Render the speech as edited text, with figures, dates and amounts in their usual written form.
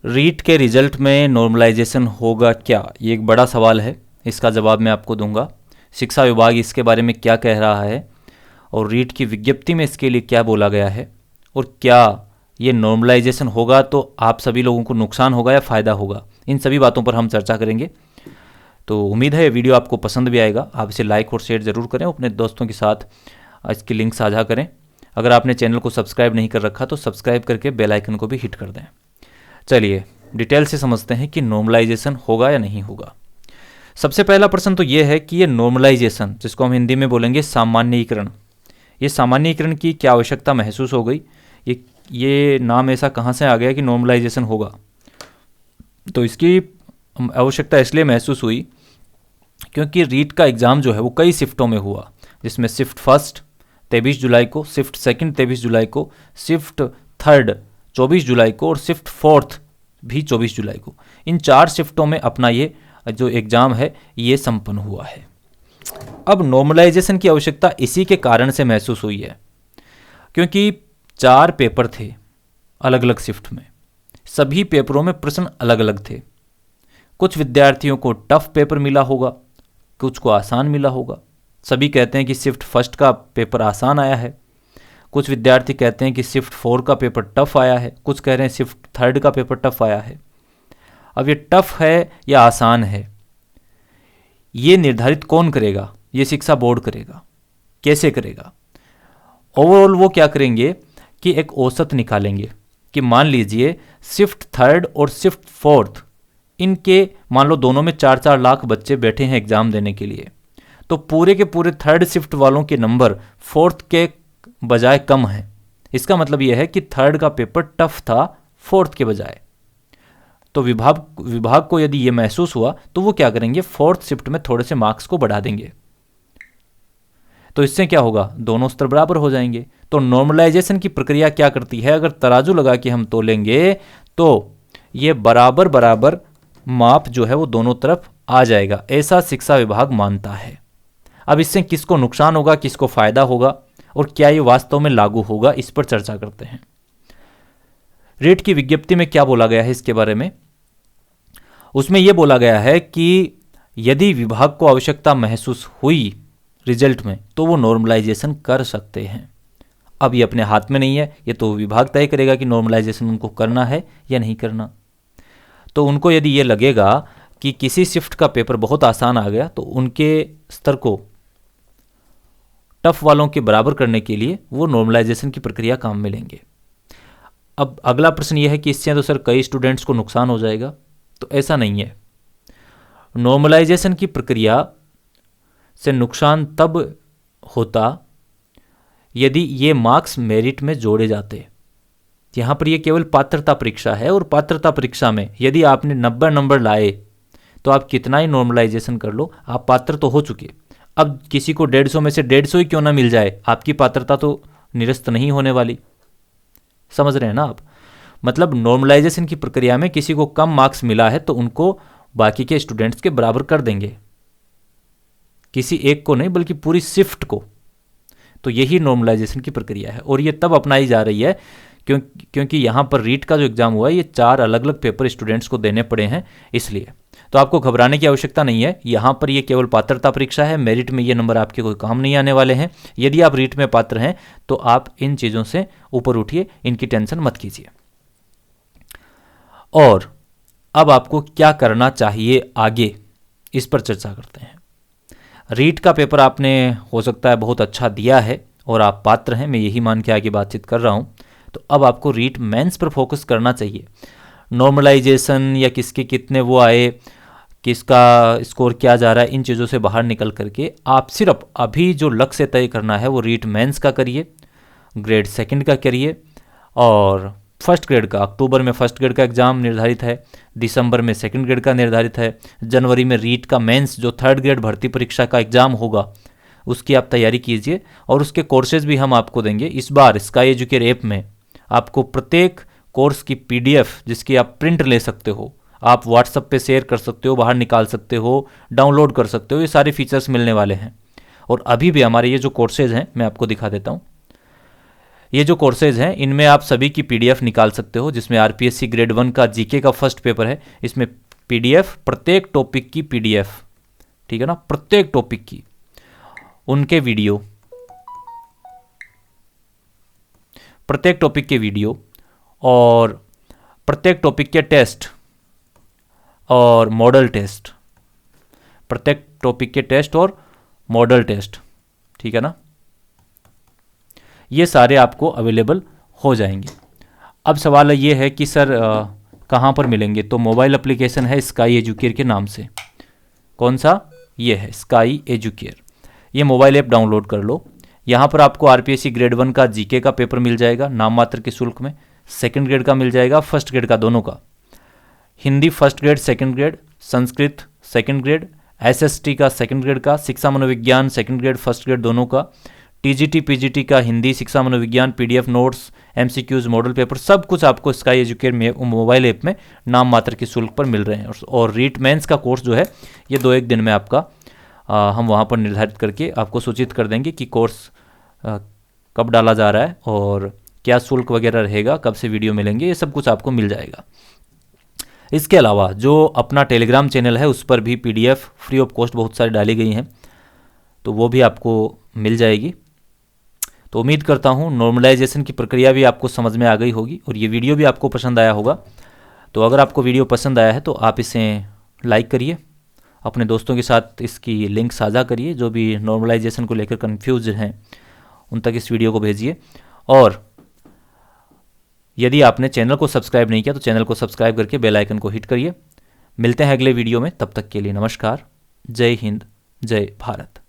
रीट के रिजल्ट में नॉर्मलाइजेशन होगा क्या, ये एक बड़ा सवाल है। इसका जवाब मैं आपको दूंगा। शिक्षा विभाग इसके बारे में क्या कह रहा है और रीट की विज्ञप्ति में इसके लिए क्या बोला गया है, और क्या ये नॉर्मलाइजेशन होगा तो आप सभी लोगों को नुकसान होगा या फ़ायदा होगा, इन सभी बातों पर हम चर्चा करेंगे। तो उम्मीद है ये वीडियो आपको पसंद भी आएगा। आप इसे लाइक और शेयर ज़रूर करें, अपने दोस्तों के साथ इसकी लिंक साझा करें। अगर आपने चैनल को सब्सक्राइब नहीं कर रखा तो सब्सक्राइब करके बेल आइकन को भी हिट कर दें। चलिए डिटेल से समझते हैं कि नॉर्मलाइजेशन होगा या नहीं होगा। सबसे पहला प्रश्न तो ये है कि ये नॉर्मलाइजेशन, जिसको हम हिंदी में बोलेंगे सामान्यीकरण, ये सामान्यीकरण की क्या आवश्यकता महसूस हो गई, ये नाम ऐसा कहाँ से आ गया कि नॉर्मलाइजेशन होगा। तो इसकी आवश्यकता इसलिए महसूस हुई क्योंकि रीट का एग्ज़ाम जो है वो कई शिफ्टों में हुआ, जिसमें शिफ्ट फर्स्ट 23 जुलाई को, शिफ्ट सेकंड 23 जुलाई को, शिफ्ट थर्ड 24 जुलाई को और शिफ्ट फोर्थ भी 24 जुलाई को। इन 4 शिफ्टों में अपना ये जो एग्ज़ाम है ये संपन्न हुआ है। अब नॉर्मलाइजेशन की आवश्यकता इसी के कारण से महसूस हुई है क्योंकि 4 पेपर थे अलग अलग शिफ्ट में, सभी पेपरों में प्रश्न अलग अलग थे। कुछ विद्यार्थियों को टफ पेपर मिला होगा, कुछ को आसान मिला होगा। सभी कहते हैं कि शिफ्ट फर्स्ट का पेपर आसान आया है, कुछ विद्यार्थी कहते हैं कि शिफ्ट 4 का पेपर टफ आया है, कुछ कह रहे हैं शिफ्ट थर्ड का पेपर टफ आया है। अब ये टफ है या आसान है, ये निर्धारित कौन करेगा? ये शिक्षा बोर्ड करेगा। कैसे करेगा? ओवरऑल वो क्या करेंगे कि एक औसत निकालेंगे कि मान लीजिए शिफ्ट थर्ड और शिफ्ट फोर्थ, इनके मान लो दोनों में 4-4 लाख बच्चे बैठे हैं एग्ज़ाम देने के लिए, तो पूरे के पूरे थर्ड शिफ्ट वालों के नंबर फोर्थ के बजाय कम हैं। इसका मतलब यह है कि थर्ड का पेपर टफ था फोर्थ के बजाय। तो विभाग को यदि ये महसूस हुआ तो वो क्या करेंगे, फोर्थ शिफ्ट में थोड़े से मार्क्स को बढ़ा देंगे। तो इससे क्या होगा, दोनों स्तर बराबर हो जाएंगे। तो नॉर्मलाइजेशन की प्रक्रिया क्या करती है, अगर तराजू लगा के हम तोलेंगे तो ये बराबर बराबर माप जो है वो दोनों तरफ आ जाएगा, ऐसा शिक्षा विभाग मानता है। अब इससे किसको नुकसान होगा, किसको फायदा होगा और क्या ये वास्तव में लागू होगा, इस पर चर्चा करते हैं। रीट की विज्ञप्ति में क्या बोला गया है इसके बारे में? उसमें यह बोला गया है कि यदि विभाग को आवश्यकता महसूस हुई रिजल्ट में तो वो नॉर्मलाइजेशन कर सकते हैं। अब ये अपने हाथ में नहीं है, ये तो विभाग तय करेगा कि नॉर्मलाइजेशन उनको करना है या नहीं करना। तो उनको यदि ये लगेगा कि किसी शिफ्ट का पेपर बहुत आसान आ गया तो उनके स्तर को टफ वालों के बराबर करने के लिए वो नॉर्मलाइजेशन की प्रक्रिया काम में लेंगे। अब अगला प्रश्न ये है कि इससे तो सर कई स्टूडेंट्स को नुकसान हो जाएगा। तो ऐसा नहीं है। नॉर्मलाइजेशन की प्रक्रिया से नुकसान तब होता यदि ये मार्क्स मेरिट में जोड़े जाते। यहाँ पर ये केवल पात्रता परीक्षा है और पात्रता परीक्षा में यदि आपने 90 नंबर लाए तो आप कितना ही नॉर्मलाइजेशन कर लो, आप पात्र तो हो चुके। अब किसी को 150 में से 150 ही क्यों ना मिल जाए, आपकी पात्रता तो निरस्त नहीं होने वाली। समझ रहे हैं ना आप? मतलब नॉर्मलाइजेशन की प्रक्रिया में किसी को कम मार्क्स मिला है तो उनको बाकी के स्टूडेंट्स के बराबर कर देंगे, किसी एक को नहीं बल्कि पूरी शिफ्ट को। तो यही नॉर्मलाइजेशन की प्रक्रिया है और ये तब अपनाई जा रही है क्योंकि यहाँ पर रीट का जो एग्ज़ाम हुआ है ये 4 अलग अलग पेपर स्टूडेंट्स को देने पड़े हैं, इसलिए। तो आपको घबराने की आवश्यकता नहीं है। यहाँ पर ये केवल पात्रता परीक्षा है, मेरिट में ये नंबर आपके कोई काम नहीं आने वाले हैं। यदि आप रीट में पात्र हैं तो आप इन चीज़ों से ऊपर उठिए, इनकी टेंशन मत कीजिए। और अब आपको क्या करना चाहिए आगे, इस पर चर्चा करते हैं। रीट का पेपर आपने हो सकता है बहुत अच्छा दिया है और आप पात्र हैं, मैं यही मान के आगे बातचीत कर रहा हूँ। तो अब आपको रीट मेंस पर फोकस करना चाहिए। नॉर्मलाइजेशन या किसके कितने वो आए, किसका स्कोर क्या जा रहा है, इन चीज़ों से बाहर निकल करके आप सिर्फ अभी जो लक्ष्य तय करना है वो रीट मेंस का करिए, ग्रेड सेकंड का करिए और फर्स्ट ग्रेड का। अक्टूबर में फर्स्ट ग्रेड का एग्ज़ाम निर्धारित है, दिसंबर में सेकंड ग्रेड का निर्धारित है, जनवरी में रीट का मेंस जो थर्ड ग्रेड भर्ती परीक्षा का एग्ज़ाम होगा उसकी आप तैयारी कीजिए। और उसके कोर्सेज भी हम आपको देंगे। इस बार स्काई एजुकेट ऐप में आपको प्रत्येक कोर्स की PDF जिसकी आप प्रिंट ले सकते हो, आप व्हाट्सएप पे शेयर कर सकते हो, बाहर निकाल सकते हो, डाउनलोड कर सकते हो, ये सारे फीचर्स मिलने वाले हैं। और अभी भी हमारे ये जो कोर्सेज हैं मैं आपको दिखा देता हूँ। ये जो कोर्सेज हैं इनमें आप सभी की पीडीएफ निकाल सकते हो, जिसमें आरपीएससी ग्रेड 1 का जीके का फर्स्ट पेपर है, इसमें पीडीएफ, प्रत्येक टॉपिक की पीडीएफ, ठीक है ना, प्रत्येक टॉपिक की, उनके वीडियो, प्रत्येक टॉपिक के वीडियो और प्रत्येक टॉपिक के टेस्ट और मॉडल टेस्ट, प्रत्येक टॉपिक के टेस्ट और मॉडल टेस्ट, ठीक है ना, ये सारे आपको अवेलेबल हो जाएंगे। अब सवाल ये है कि सर कहाँ पर मिलेंगे? तो मोबाइल एप्लीकेशन है स्काई एजुकेयर के नाम से। कौन सा? ये है स्काई एजुकेयर। ये मोबाइल ऐप डाउनलोड कर लो। यहाँ पर आपको आरपीएससी ग्रेड 1 का जीके का पेपर मिल जाएगा नाम मात्र के शुल्क में, सेकंड ग्रेड का मिल जाएगा, फर्स्ट ग्रेड का, दोनों का, Hindi first grade second grade, Sanskrit second grade, SST का सेकंड ग्रेड का, शिक्षा मनोविज्ञान सेकंड ग्रेड फर्स्ट ग्रेड दोनों का, टीजीटी पीजीटी का हिंदी, शिक्षा मनोविज्ञान, PDF notes, MCQs, model paper, सब कुछ आपको स्काई एजुकेयर में मोबाइल ऐप में नाम मात्र के शुल्क पर मिल रहे हैं। और रीट मेंस का कोर्स जो है ये 2-1 दिन में आपका हम वहाँ पर निर्धारित करके आपको सूचित कर देंगे कि कोर्स कब डाला जा रहा है और क्या शुल्क वगैरह रहेगा, कब से वीडियो मिलेंगे, ये सब कुछ आपको मिल जाएगा। इसके अलावा जो अपना टेलीग्राम चैनल है उस पर भी पीडीएफ फ्री ऑफ कॉस्ट बहुत सारी डाली गई हैं, तो वो भी आपको मिल जाएगी। तो उम्मीद करता हूँ नॉर्मलाइजेशन की प्रक्रिया भी आपको समझ में आ गई होगी और ये वीडियो भी आपको पसंद आया होगा। तो अगर आपको वीडियो पसंद आया है तो आप इसे लाइक करिए, अपने दोस्तों के साथ इसकी लिंक साझा करिए, जो भी नॉर्मलाइजेशन को लेकर कन्फ्यूज हैं उन तक इस वीडियो को भेजिए। और यदि आपने चैनल को सब्सक्राइब नहीं किया तो चैनल को सब्सक्राइब करके बेल आइकन को हिट करिए। मिलते हैं अगले वीडियो में, तब तक के लिए नमस्कार, जय हिंद, जय भारत।